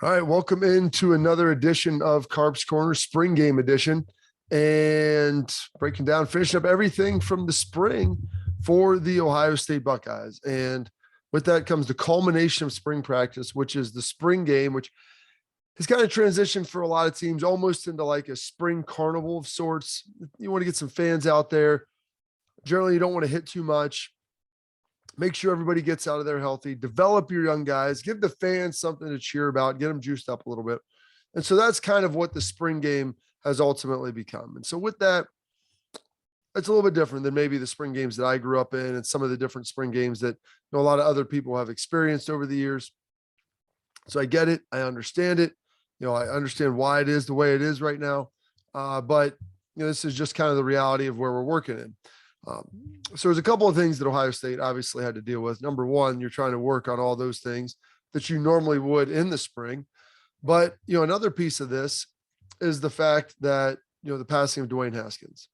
All right, welcome into another edition of Carps Corner, Spring Game Edition, and breaking down, finishing up everything from the spring for the Ohio State Buckeyes. And with that comes the culmination of spring practice, which is the spring game, which has kind of transitioned for a lot of teams almost into like a spring carnival of sorts. You want to get some fans out there. Generally, you don't want to hit too much. Make sure everybody gets out of there healthy, develop your young guys, give the fans something to cheer about, get them juiced up a little bit. And so that's kind of what the spring game has ultimately become. And so with that, it's a little bit different than maybe the spring games that I grew up in and some of the different spring games that a lot of other people have experienced over the years. So I get it. I understand it. I understand why it is the way it is right now. But this is just kind of the reality of where we're working in. So there's a couple of things that Ohio State obviously had to deal with. Number one, you're trying to work on all those things that you normally would in the spring. But, another piece of this is the fact that, the passing of Dwayne Haskins.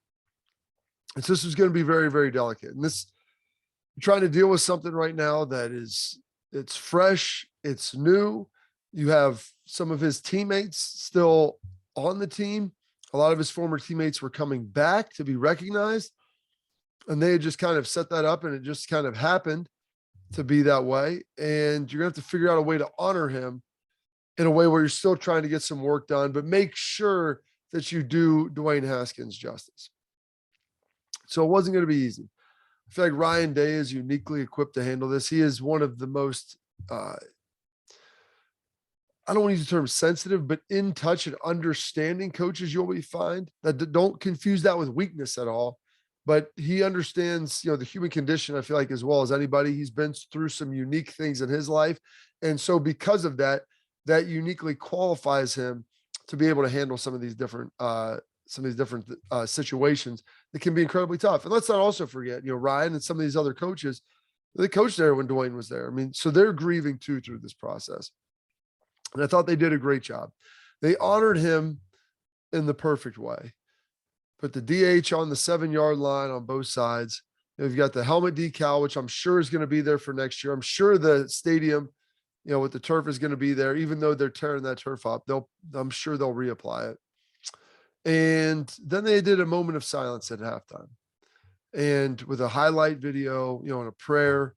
And so this is going to be very, very delicate. And you're trying to deal with something right now that it's fresh, it's new. You have some of his teammates still on the team. A lot of his former teammates were coming back to be recognized. And they had just kind of set that up, and it just kind of happened to be that way. And you're going to have to figure out a way to honor him in a way where you're still trying to get some work done, but make sure that you do Dwayne Haskins justice. So it wasn't going to be easy. I feel like Ryan Day is uniquely equipped to handle this. He is one of the most, I don't want to use the term sensitive, but in touch and understanding coaches you'll find. That don't confuse that with weakness at all. But he understands, the human condition, I feel like, as well as anybody. He's been through some unique things in his life. And so because of that, that uniquely qualifies him to be able to handle some of these different situations that can be incredibly tough. And let's not also forget, Ryan and some of these other coaches, they coached there when Dwayne was there. I mean, so they're grieving too through this process. And I thought they did a great job. They honored him in the perfect way. Put the DH on the 7-yard line on both sides. You've got the helmet decal, which I'm sure is going to be there for next year. I'm sure the stadium, with the turf is going to be there, even though they're tearing that turf up. I'm sure they'll reapply it. And then they did a moment of silence at halftime, and with a highlight video, and a prayer.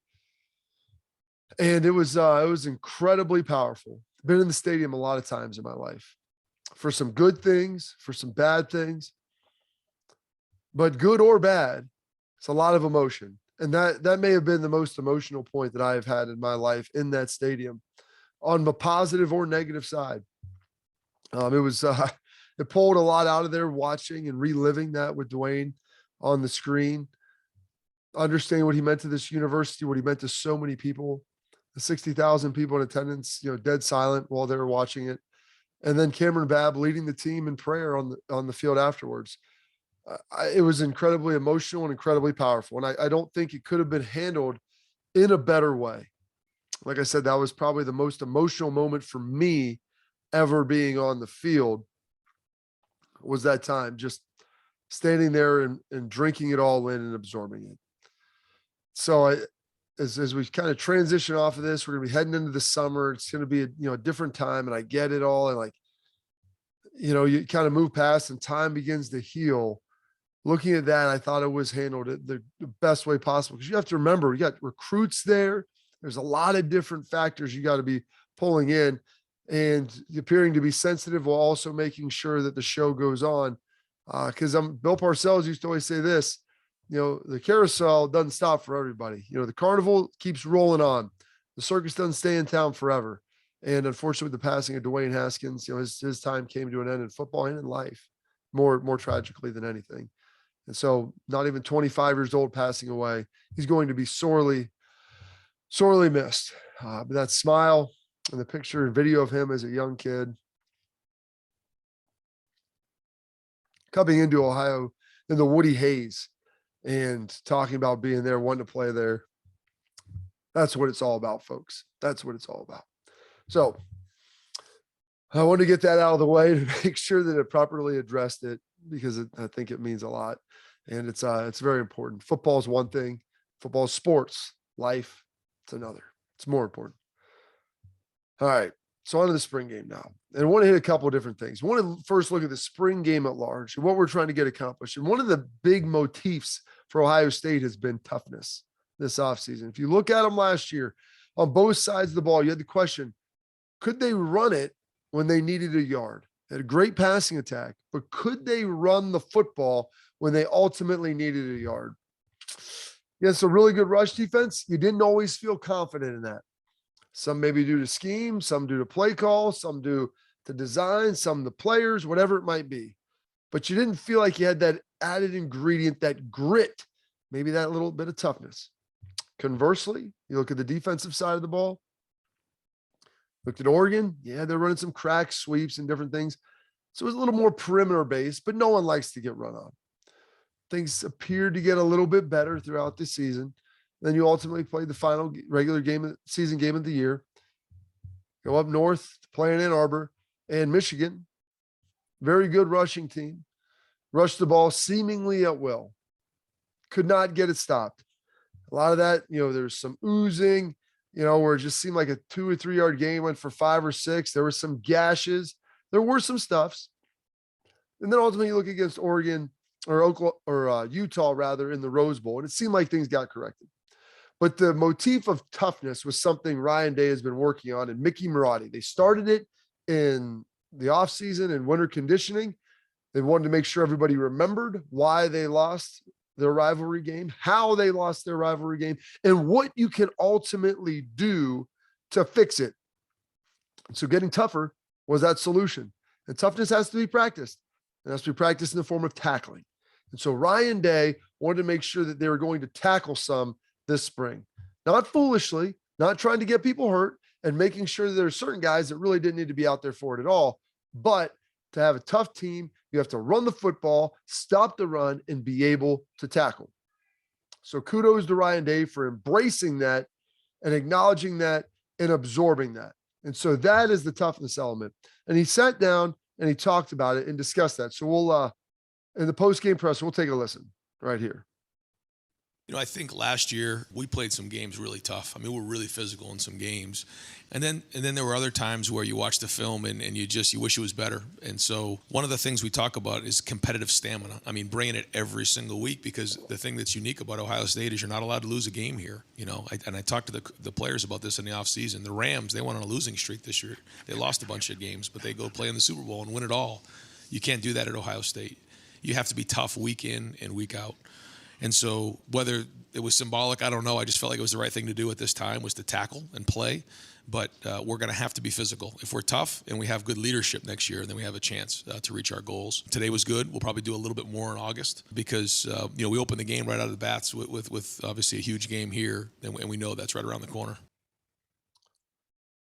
And it was incredibly powerful. I've been in the stadium a lot of times in my life, for some good things, for some bad things. But good or bad, it's a lot of emotion. And that may have been the most emotional point that I have had in my life in that stadium, on the positive or negative side. It pulled a lot out of there, watching and reliving that with Dwayne on the screen, understanding what he meant to this university, what he meant to so many people, the 60,000 people in attendance, dead silent while they were watching it. And then Cameron Babb leading the team in prayer on the field afterwards. It was incredibly emotional and incredibly powerful. And I don't think it could have been handled in a better way. Like I said, that was probably the most emotional moment for me ever being on the field, was that time, just standing there and drinking it all in and absorbing it. So as we kind of transition off of this, we're going to be heading into the summer. It's going to be a different time, and I get it all. And you kind of move past and time begins to heal. Looking at that, I thought it was handled the best way possible, because you have to remember, you got recruits there. There's a lot of different factors you got to be pulling in, and appearing to be sensitive while also making sure that the show goes on. Because Bill Parcells used to always say this, the carousel doesn't stop for everybody. The carnival keeps rolling on. The circus doesn't stay in town forever. And unfortunately, with the passing of Dwayne Haskins, his time came to an end in football and in life, more tragically than anything. And so, not even 25 years old, passing away, he's going to be sorely, sorely missed. But that smile and the picture and video of him as a young kid coming into Ohio in the Woody Hayes and talking about being there, wanting to play there. That's what it's all about, folks. That's what it's all about. So I wanted to get that out of the way to make sure that it properly addressed it, because I think it means a lot. And it's very important. Football is one thing. Football is sports. Life, it's another. It's more important. All right. So on to the spring game now. And I want to hit a couple of different things. I want to first look at the spring game at large and what we're trying to get accomplished. And one of the big motifs for Ohio State has been toughness this offseason. If you look at them last year on both sides of the ball, you had the question, could they run it when they needed a yard? They had a great passing attack, but could they run the football when they ultimately needed a yard? Yes, a really good rush defense. You didn't always feel confident in that. Some maybe due to scheme, some due to play call, some due to design, some the players, whatever it might be. But you didn't feel like you had that added ingredient, that grit, maybe that little bit of toughness. Conversely, you look at the defensive side of the ball. Looked at Oregon. Yeah, they're running some crack sweeps and different things. So it was a little more perimeter based, but no one likes to get run on. Things appeared to get a little bit better throughout the season. Then you ultimately played the final regular game, season game of the year. Go up north, play in Ann Arbor and Michigan. Very good rushing team. Rushed the ball seemingly at will. Could not get it stopped. A lot of that, there's some oozing, where it just seemed like a 2 or 3 yard game went for 5 or 6. There were some gashes. There were some stuffs. And then ultimately you look against Oregon or Oklahoma or Utah rather in the Rose Bowl, and it seemed like things got corrected. But the motif of toughness was something Ryan Day has been working on, and Mickey Marotti. They started it in the offseason and winter conditioning. They wanted to make sure everybody remembered why they lost their rivalry game, how they lost their rivalry game, and what you can ultimately do to fix it. So getting tougher was that solution. And toughness has to be practiced. It has to be practiced in the form of tackling. And so Ryan Day wanted to make sure that they were going to tackle some this spring, not foolishly, not trying to get people hurt, and making sure that there are certain guys that really didn't need to be out there for it at all. But to have a tough team, you have to run the football, stop the run, and be able to tackle. So kudos to Ryan Day for embracing that and acknowledging that and absorbing that. And so that is the toughness element. And he sat down and he talked about it and discussed that. So we'll, in the post-game press, we'll take a listen right here. I think last year we played some games really tough. I mean, we're really physical in some games. And then there were other times where you watch the film and you wish it was better. And so one of the things we talk about is competitive stamina. I mean, bringing it every single week, because the thing that's unique about Ohio State is you're not allowed to lose a game here. I talked to the players about this in the offseason. The Rams, they went on a losing streak this year. They lost a bunch of games, but they go play in the Super Bowl and win it all. You can't do that at Ohio State. You have to be tough week in and week out. And so whether it was symbolic, I don't know. I just felt like it was the right thing to do at this time, was to tackle and play. But we're going to have to be physical. If we're tough and we have good leadership next year, then we have a chance to reach our goals. Today was good. We'll probably do a little bit more in August because, we opened the game right out of the bats with obviously a huge game here, and we know that's right around the corner.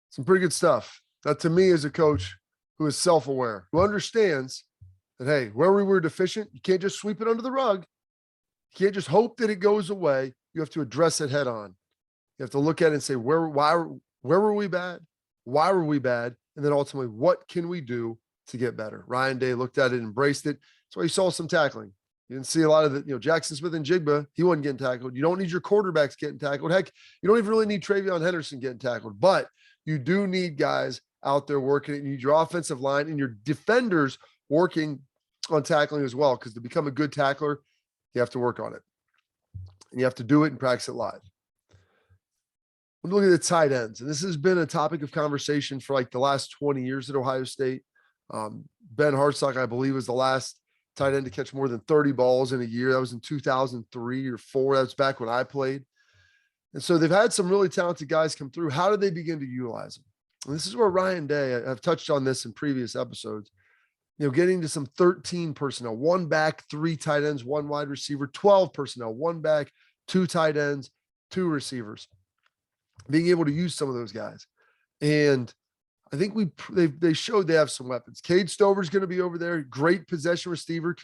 Some pretty good stuff. That to me is a coach who is self-aware, who understands that, hey, where we were deficient, you can't just sweep it under the rug. You can't just hope that it goes away. You have to address it head on. You have to look at it and say, where were we bad? Why were we bad? And then ultimately, what can we do to get better? Ryan Day looked at it, embraced it. That's why you saw some tackling. You didn't see a lot of the, Jackson Smith and Jigba. He wasn't getting tackled. You don't need your quarterbacks getting tackled. Heck, you don't even really need Travion Henderson getting tackled, but you do need guys out there working it. You need your offensive line and your defenders working on tackling as well, because to become a good tackler, you have to work on it. And you have to do it and practice it live. We're looking at the tight ends. And this has been a topic of conversation for like the last 20 years at Ohio State. Ben Hartsock, I believe, was the last tight end to catch more than 30 balls in a year. That was in 2003 or 4. That's back when I played. And so they've had some really talented guys come through. How did they begin to utilize them? And this is where Ryan Day, I've touched on this in previous episodes, getting to some 13 personnel, 1 back, 3 tight ends, 1 wide receiver, 12 personnel, 1 back, 2 tight ends, 2 receivers, being able to use some of those guys. And I think they showed they have some weapons. Cade Stover is going to be over there. Great possession receiver,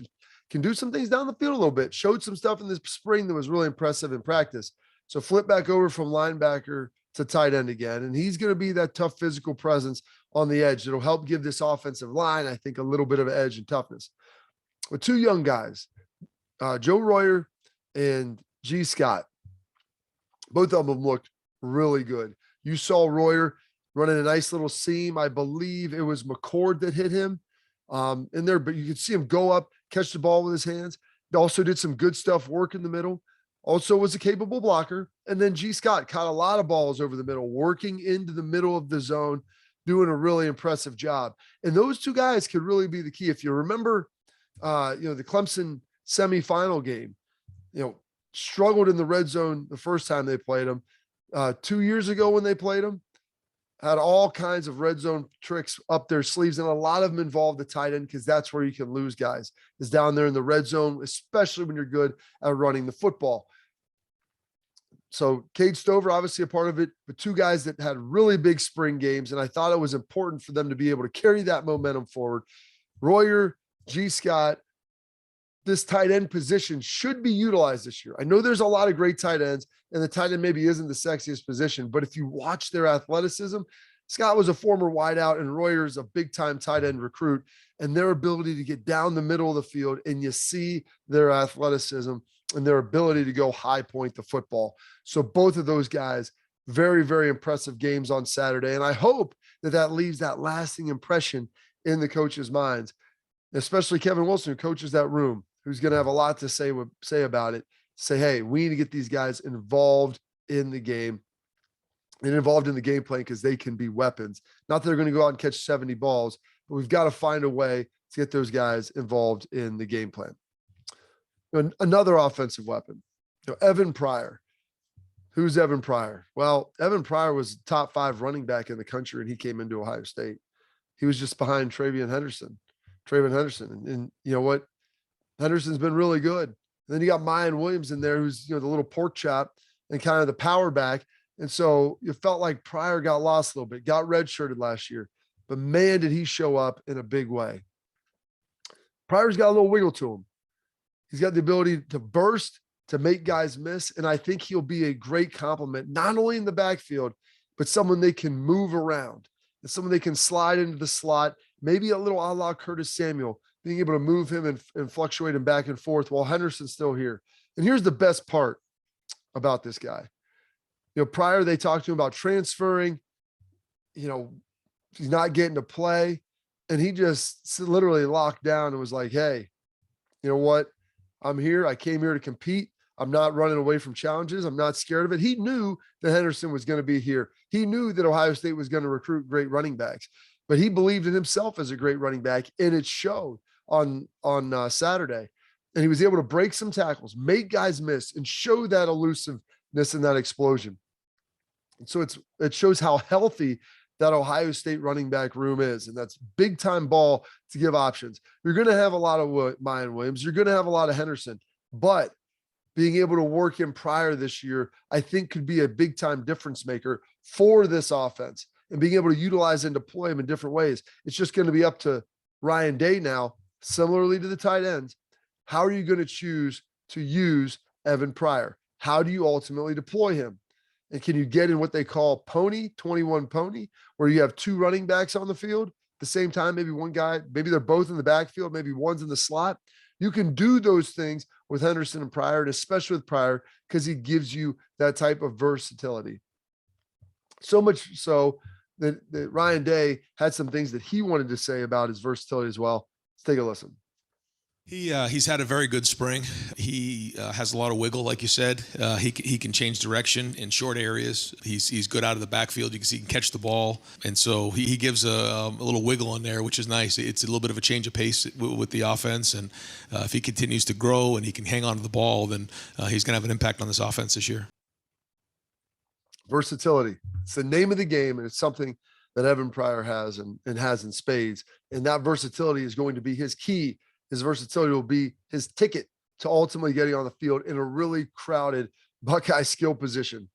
can do some things down the field a little bit. Showed some stuff in this spring that was really impressive in practice. So flip back over from linebacker to tight end again. And he's going to be that tough physical presence on the edge. It'll help give this offensive line, I think, a little bit of edge and toughness. With 2 young guys, Joe Royer and G. Scott, both of them looked really good. You saw Royer running a nice little seam. I believe it was McCord that hit him in there, but you could see him go up, catch the ball with his hands. He also did some good stuff, work in the middle. Also was a capable blocker. And then G. Scott caught a lot of balls over the middle, working into the middle of the zone, doing a really impressive job. And those two guys could really be the key. If you remember, the Clemson semifinal game, struggled in the red zone the first time they played them. 2 years ago when they played them, had all kinds of red zone tricks up their sleeves, and a lot of them involved the tight end because that's where you can lose guys, is down there in the red zone, especially when you're good at running the football. So Cade Stover, obviously a part of it, but two guys that had really big spring games, and I thought it was important for them to be able to carry that momentum forward. Royer, G. Scott, this tight end position should be utilized this year. I know there's a lot of great tight ends, and the tight end maybe isn't the sexiest position, but if you watch their athleticism, Scott was a former wideout and Royer's a big time tight end recruit, and their ability to get down the middle of the field, and you see their athleticism and their ability to go high point the football. So both of those guys, very, very impressive games on Saturday. And I hope that leaves that lasting impression in the coaches' minds, especially Kevin Wilson, who coaches that room, who's going to have a lot to say about it. Say, hey, we need to get these guys involved in the game and involved in the game plan because they can be weapons. Not that they're going to go out and catch 70 balls, but we've got to find a way to get those guys involved in the game plan. Another offensive weapon, Evan Pryor. Who's Evan Pryor? Well, Evan Pryor was top 5 running back in the country, and he came into Ohio State. He was just behind Travion Henderson. And you know what? Henderson's been really good. And then you got Mayan Williams in there, who's, the little pork chop and kind of the power back. And so you felt like Pryor got lost a little bit, got redshirted last year, but man, did he show up in a big way. Pryor's got a little wiggle to him. He's got the ability to burst, to make guys miss. And I think he'll be a great complement, not only in the backfield, but someone they can move around and someone they can slide into the slot, maybe a little a la Curtis Samuel, being able to move him and fluctuate him back and forth while Henderson's still here. And here's the best part about this guy. Pryor, they talked to him about transferring, he's not getting to play. And he just literally locked down and was like, hey, you know what? I'm here. I came here to compete. I'm not running away from challenges. I'm not scared of it. He knew that Henderson was going to be here. He knew that Ohio State was going to recruit great running backs, but he believed in himself as a great running back, and it showed on Saturday. And he was able to break some tackles, make guys miss, and show that elusiveness and that explosion. And so it shows how healthy that Ohio State running back room is. And that's big time ball to give options. You're going to have a lot of Mayan Williams. You're going to have a lot of Henderson, but being able to work in Pryor this year, I think could be a big time difference maker for this offense, and being able to utilize and deploy him in different ways. It's just going to be up to Ryan Day now, similarly to the tight ends. How are you going to choose to use Evan Pryor? How do you ultimately deploy him? And can you get in what they call 21 pony, where you have 2 running backs on the field at the same time? Maybe one guy, maybe they're both in the backfield, maybe one's in the slot. You can do those things with Henderson and Pryor, and especially with Pryor, because he gives you that type of versatility. So much so that Ryan Day had some things that he wanted to say about his versatility as well. Let's take a listen. He's had a very good spring. He has a lot of wiggle, like you said. He can change direction in short areas. He's good out of the backfield. You can see he can catch the ball, and so he gives a little wiggle in there, which is nice. It's a little bit of a change of pace with the offense, and if he continues to grow and he can hang on to the ball, then he's going to have an impact on this offense this year. Versatility. It's the name of the game, and it's something that Evan Pryor has and has in spades. And that versatility is going to be his key. His versatility will be his ticket to ultimately getting on the field in a really crowded Buckeye skill position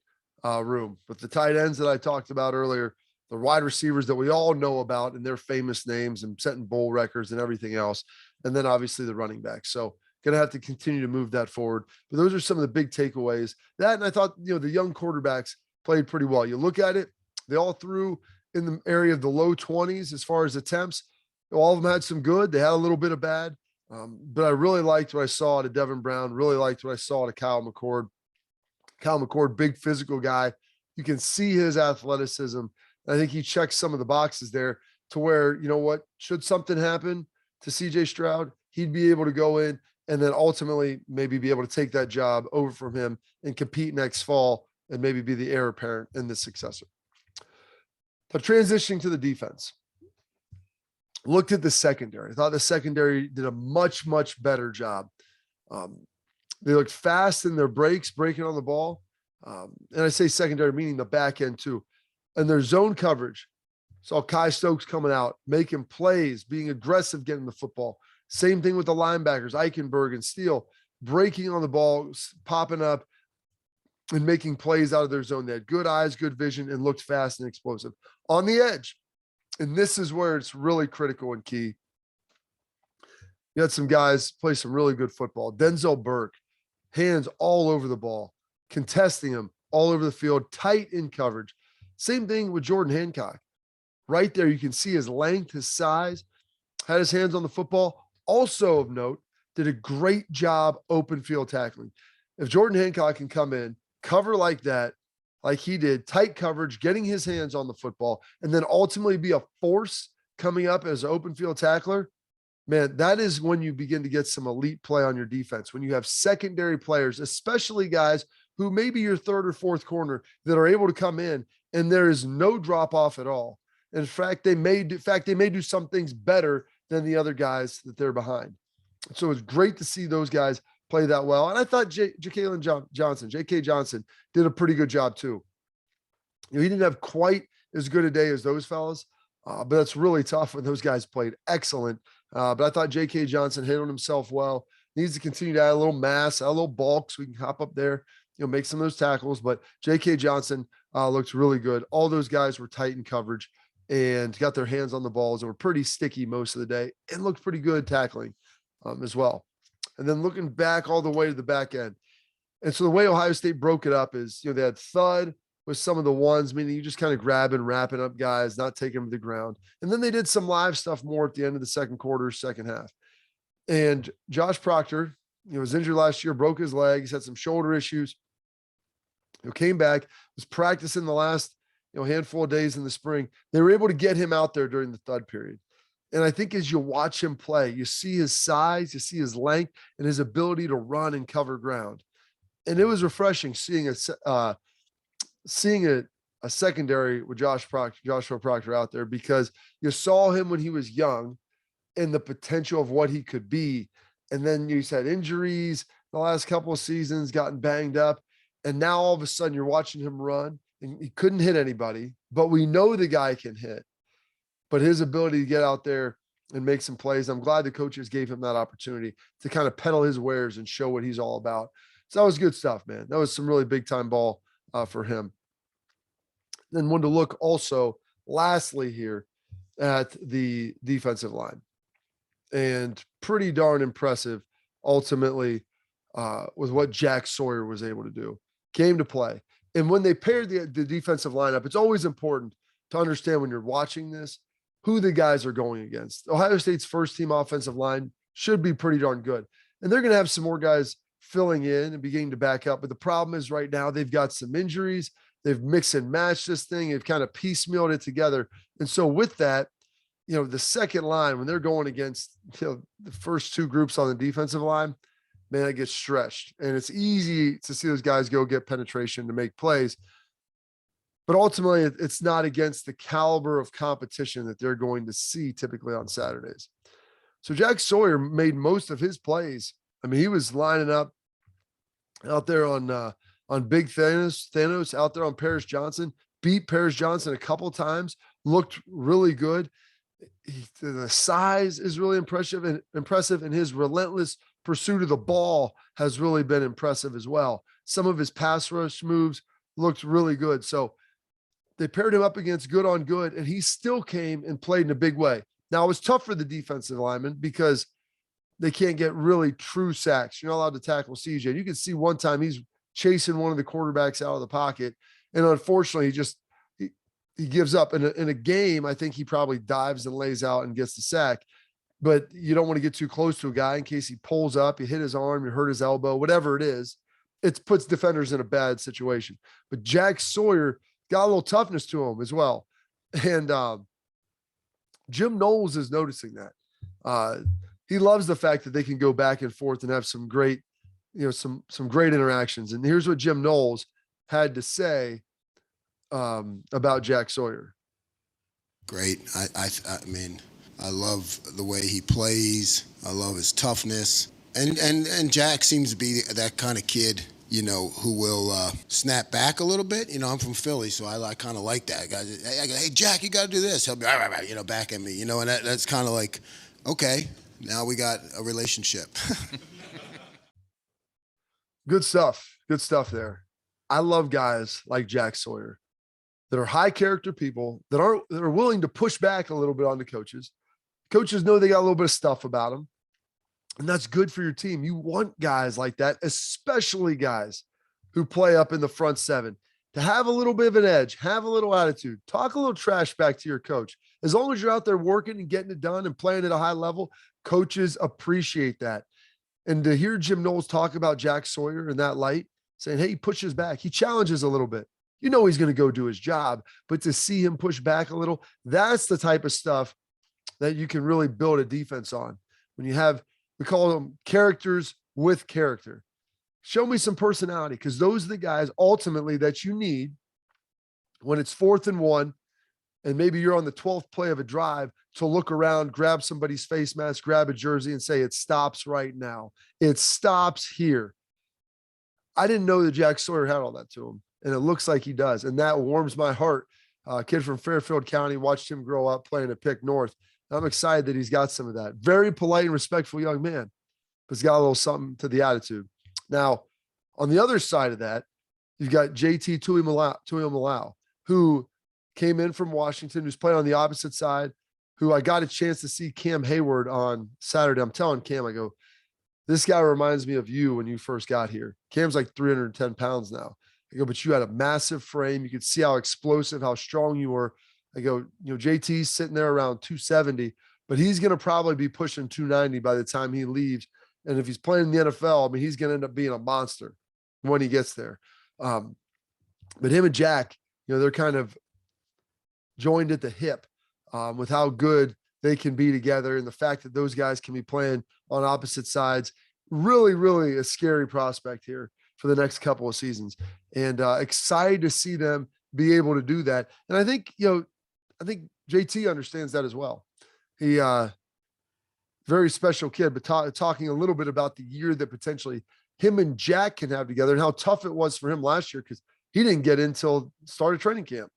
room. But the tight ends that I talked about earlier, the wide receivers that we all know about and their famous names and setting bowl records and everything else, and then obviously the running backs. So going to have to continue to move that forward. But those are some of the big takeaways. That, and I thought, the young quarterbacks played pretty well. You look at it, they all threw in the area of the low 20s as far as attempts. All of them had some good. They had a little bit of bad. But I really liked what I saw out of Devin Brown, really liked what I saw out of Kyle McCord. Kyle McCord, big physical guy. You can see his athleticism I think he checks some of the boxes there to where, you know what, should something happen to CJ Stroud, he'd be able to go in and then ultimately maybe be able to take that job over from him and compete next fall and maybe be the heir apparent in the successor. But transitioning to the defense, looked at the secondary. I thought the secondary did a much, much better job. They looked fast in their breaks, breaking on the ball. And I say secondary, meaning the back end too. And their zone coverage. Saw Kai Stokes coming out, making plays, being aggressive, getting the football. Same thing with the linebackers, Eichenberg and Steele, breaking on the ball, popping up and making plays out of their zone. They had good eyes, good vision, and looked fast and explosive. On the edge, and this is where it's really critical and key. You had some guys play some really good football. Denzel Burke, hands all over the ball, contesting him all over the field, tight in coverage. Same thing with Jordan Hancock. Right there, you can see his length, his size, had his hands on the football. Also of note, did a great job open field tackling. If Jordan Hancock can come in, cover like that, like he did, tight coverage, getting his hands on the football, and then ultimately be a force coming up as an open field tackler, man, that is when you begin to get some elite play on your defense. When you have secondary players, especially guys who may be your third or fourth corner that are able to come in and there is no drop off at all. In fact, they may do some things better than the other guys that they're behind. So it's great to see those guys play that well. And I thought J.K. Johnson did a pretty good job too. You know, he didn't have quite as good a day as those fellas, but that's really tough when those guys played excellent. But I thought J.K. Johnson handled himself well. Needs to continue to add a little mass, add a little bulk so we can hop up there, you know, make some of those tackles. But J.K. Johnson looked really good. All those guys were tight in coverage and got their hands on the balls and were pretty sticky most of the day and looked pretty good tackling as well. And then looking back all the way to the back end. And so the way Ohio State broke it up is, you know, they had thud with some of the ones, meaning you just kind of grabbing, wrapping up guys, not taking them to the ground. And then they did some live stuff more at the end of the second quarter, second half. And Josh Proctor, you know, was injured last year, broke his leg. He's had some shoulder issues. You know, came back, was practicing the last, you know, handful of days in the spring. They were able to get him out there during the thud period. And I think as you watch him play, you see his size, you see his length, and his ability to run and cover ground. And it was refreshing seeing a secondary with Joshua Proctor out there, because you saw him when he was young and the potential of what he could be. And then you had injuries the last couple of seasons, gotten banged up. And now all of a sudden you're watching him run and he couldn't hit anybody, but we know the guy can hit. But his ability to get out there and make some plays, I'm glad the coaches gave him that opportunity to kind of peddle his wares and show what he's all about. So that was good stuff, man. That was some really big time ball for him. Then wanted to look also lastly here at the defensive line, and pretty darn impressive ultimately with what Jack Sawyer was able to do. Came to play. And when they paired the defensive lineup, it's always important to understand when you're watching this, who the guys are going against. Ohio State's first team offensive line should be pretty darn good. And they're going to have some more guys filling in and beginning to back up. But the problem is right now they've got some injuries. They've mixed and matched this thing. They've kind of piecemealed it together. And so with that, you know, the second line, when they're going against, you know, the first two groups on the defensive line, man, it gets stretched. And it's easy to see those guys go get penetration to make plays. But ultimately, it's not against the caliber of competition that they're going to see typically on Saturdays. So Jack Sawyer made most of his plays. I mean, he was lining up out there on Big Thanos out there on Paris Johnson, beat Paris Johnson a couple times, looked really good. The size is really impressive, and his relentless pursuit of the ball has really been impressive as well. Some of his pass rush moves looked really good. So they paired him up against good on good, and he still came and played in a big way. Now, it was tough for the defensive linemen because they can't get really true sacks. You're not allowed to tackle CJ. You can see one time he's chasing one of the quarterbacks out of the pocket, and unfortunately, he gives up. In a game, I think he probably dives and lays out and gets the sack. But you don't want to get too close to a guy in case he pulls up, you hit his arm, you hurt his elbow, whatever it is. It puts defenders in a bad situation. But Jack Sawyer got a little toughness to him as well. And Jim Knowles is noticing that. He loves the fact that they can go back and forth and have some great, some great interactions. And here's what Jim Knowles had to say about Jack Sawyer. Great. I mean, I love the way he plays. I love his toughness. And Jack seems to be that kind of kid, who will snap back a little bit. I'm from Philly, so I kind of like that. I go, hey, Jack, you got to do this. He'll be, back at me, and that's kind of like, okay, now we got a relationship. Good stuff. Good stuff there. I love guys like Jack Sawyer that are high character people that are willing to push back a little bit on the coaches. Coaches know they got a little bit of stuff about them, and that's good for your team. You want guys like that, especially guys who play up in the front seven, to have a little bit of an edge, have a little attitude, talk a little trash back to your coach. As long as you're out there working and getting it done and playing at a high level, coaches appreciate that. And to hear Jim Knowles talk about Jack Sawyer in that light, saying, hey, he pushes back, he challenges a little bit. He's going to go do his job, but to see him push back a little, that's the type of stuff that you can really build a defense on. When you have, we call them characters with character. Show me some personality, because those are the guys ultimately that you need when it's 4th and 1, and maybe you're on the 12th play of a drive, to look around, grab somebody's face mask, grab a jersey, and say, it stops right now. It stops here. I didn't know that Jack Sawyer had all that to him, and it looks like he does. And that warms my heart. Kid from Fairfield County, watched him grow up playing at Pick North. I'm excited that he's got some of that. Very polite and respectful young man, but he's got a little something to the attitude. Now, on the other side of that, you've got JT Tuimoloau, who came in from Washington, who's playing on the opposite side, who I got a chance to see Cam Hayward on Saturday. I'm telling Cam, I go, this guy reminds me of you when you first got here. Cam's like 310 pounds now. I go, but you had a massive frame. You could see how explosive, how strong you were. I go, JT's sitting there around 270, but he's going to probably be pushing 290 by the time he leaves. And if he's playing in the NFL, I mean, he's going to end up being a monster when he gets there. But him and Jack, they're kind of joined at the hip with how good they can be together. And the fact that those guys can be playing on opposite sides, really, really a scary prospect here for the next couple of seasons. And excited to see them be able to do that. And I think, I think JT understands that as well. He, very special kid, but talking a little bit about the year that potentially him and Jack can have together and how tough it was for him last year, because he didn't get in until start of training camp.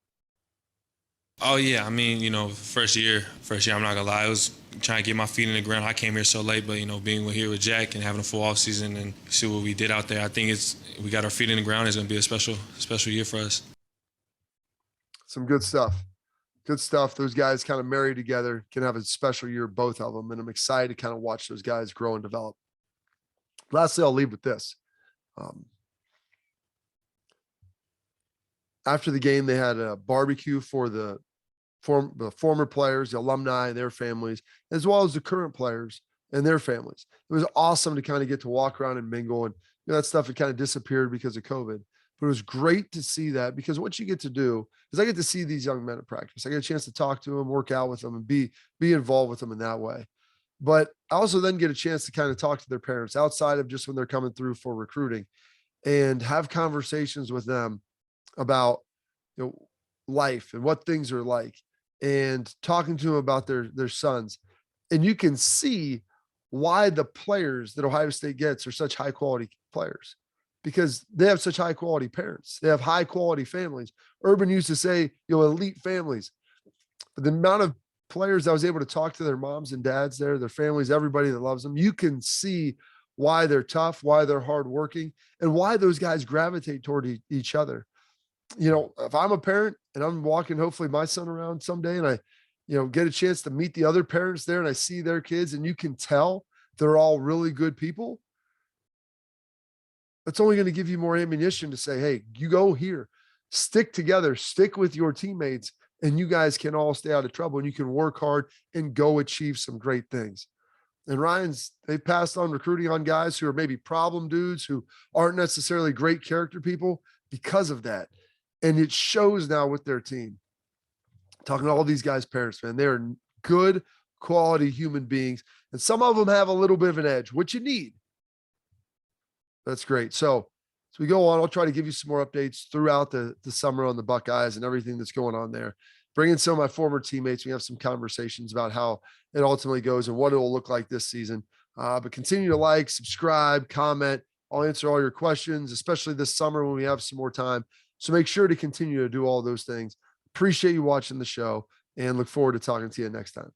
Oh, yeah. I mean, first year, I'm not going to lie. I was trying to get my feet in the ground. I came here so late, but, being here with Jack and having a full offseason and see what we did out there, I think we got our feet in the ground. It's going to be a special year for us. Some good stuff. Good stuff. Those guys kind of married together, can have a special year, both of them. And I'm excited to kind of watch those guys grow and develop. Lastly, I'll leave with this. After the game, they had a barbecue for the former players, the alumni, their families, as well as the current players and their families. It was awesome to kind of get to walk around and mingle, and that stuff had kind of disappeared because of COVID. But it was great to see that, because what you get to do is I get to see these young men at practice. I get a chance to talk to them, work out with them, and be involved with them in that way. But I also then get a chance to kind of talk to their parents outside of just when they're coming through for recruiting, and have conversations with them about life and what things are like, and talking to them about their sons. And you can see why the players that Ohio State gets are such high quality players, because they have such high quality parents. They have high quality families. Urban used to say, elite families. But the amount of players I was able to talk to, their moms and dads there, their families, everybody that loves them, you can see why they're tough, why they're hardworking, and why those guys gravitate toward each other. If I'm a parent and I'm walking, hopefully my son around someday, and I, get a chance to meet the other parents there, and I see their kids, and you can tell they're all really good people, that's only going to give you more ammunition to say, hey, you go here, stick together, stick with your teammates, and you guys can all stay out of trouble, and you can work hard and go achieve some great things. And they've passed on recruiting on guys who are maybe problem dudes, who aren't necessarily great character people, because of that. And it shows now with their team. Talking to all these guys' parents, man, they're good quality human beings. And some of them have a little bit of an edge, which you need. That's great. So as we go on, I'll try to give you some more updates throughout the summer on the Buckeyes and everything that's going on there. Bring in some of my former teammates. We have some conversations about how it ultimately goes and what it will look like this season. But continue to like, subscribe, comment. I'll answer all your questions, especially this summer when we have some more time. So make sure to continue to do all those things. Appreciate you watching the show and look forward to talking to you next time.